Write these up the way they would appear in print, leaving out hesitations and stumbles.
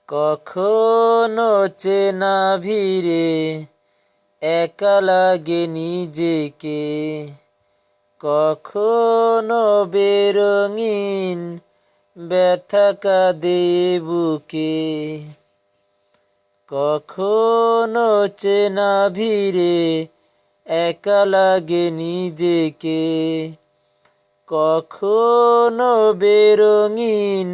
কখনো চেনা ভিড়ে একা লাগে নিজেকে, কখনো বেরঙিন ব্যথা কাঁদে বুকে। কখনো চেনা ভিড়ে একা লাগে নিজেকে, কখনো বেরঙিন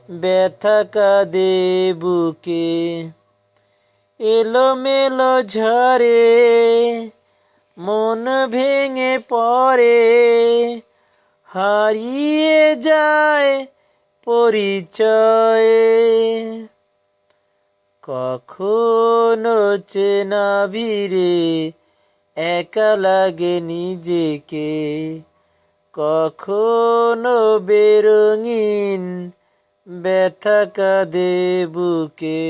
ব্যথা কাঁদে বুকে। এলোমেলো ঝরে মন ভেঙে পড়ে, হারিয়ে যায় পরিচয়ে। কখনো চেনা ভিড়ে একা লাগে নিজেকে, কখনো বেরঙিন ব্যথা কাঁদে বুকে।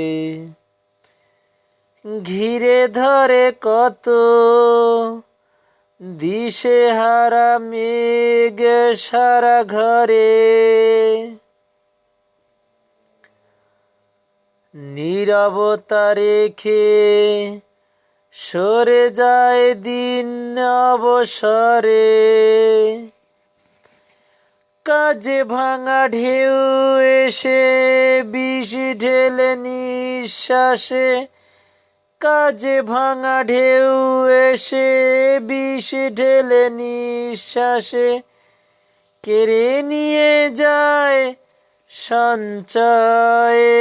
ঘিরে ধরে কত দিশেহারা মেঘ সারা ঘরে, নীরবতা রেখে সরে যায় দিন অবসরে। কাজে ভাঙা ঢেউ এসে বিষ ঢেলে নিঃশ্বাসে, কাজে ভাঙা ঢেউ এসে বিষ ঢেলে নিঃশ্বাসে। কেড়ে নিয়ে যায় সঞ্চয়ে।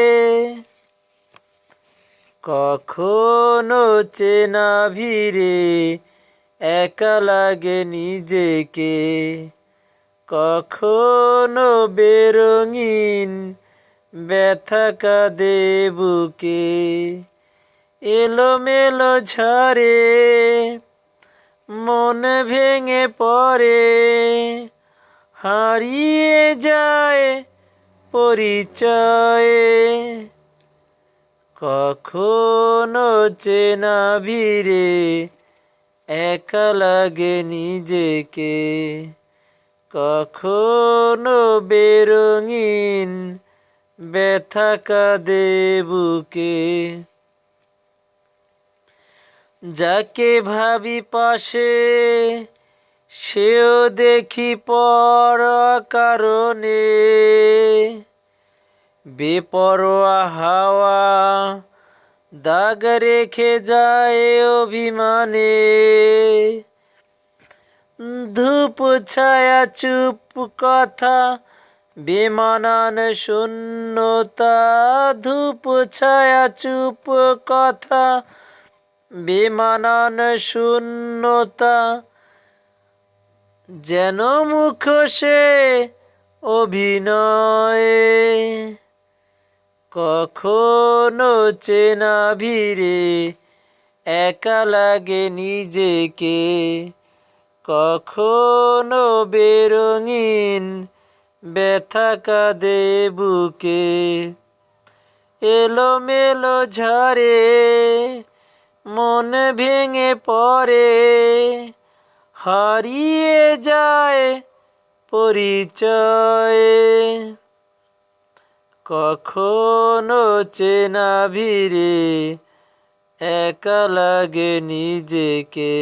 কখনো চেনা ভিড়ে একা লাগে নিজেকে, কখনো বেরঙিন ব্যথা কাঁদে বুকে। এলোমেলো ঝরে মন ভেঙে পড়ে, হারিয়ে যায় পরিচয়ে। কখনো চেনা ভিড়ে একা লাগে নিজেকে, কখনো বেরঙিন ব্যথা কাঁদে বুকে। যাকে ভাবি পাশে সেও দেখি পর কারণে, বেপরোয়া হাওয়া দাগ রেখে যায় অভিমানে। ধূপ ছায়া চুপ কথা বেমানান শূন্যতা, ধূপ ছায়া চুপ কথা বেমানান শূন্যতা। যেন মুখোশে অভিনয়ে। কখনো চেনা ভিড়ে একা লাগে নিজেকে, কখনো বেরঙিন ব্যথা কাঁদে বুকে। এলোমেলো ঝরে মন ভেঙে পড়ে, হারিয়ে যায় পরিচয়ে। কখনো চেনা ভিড়ে একা লাগে নিজেকে।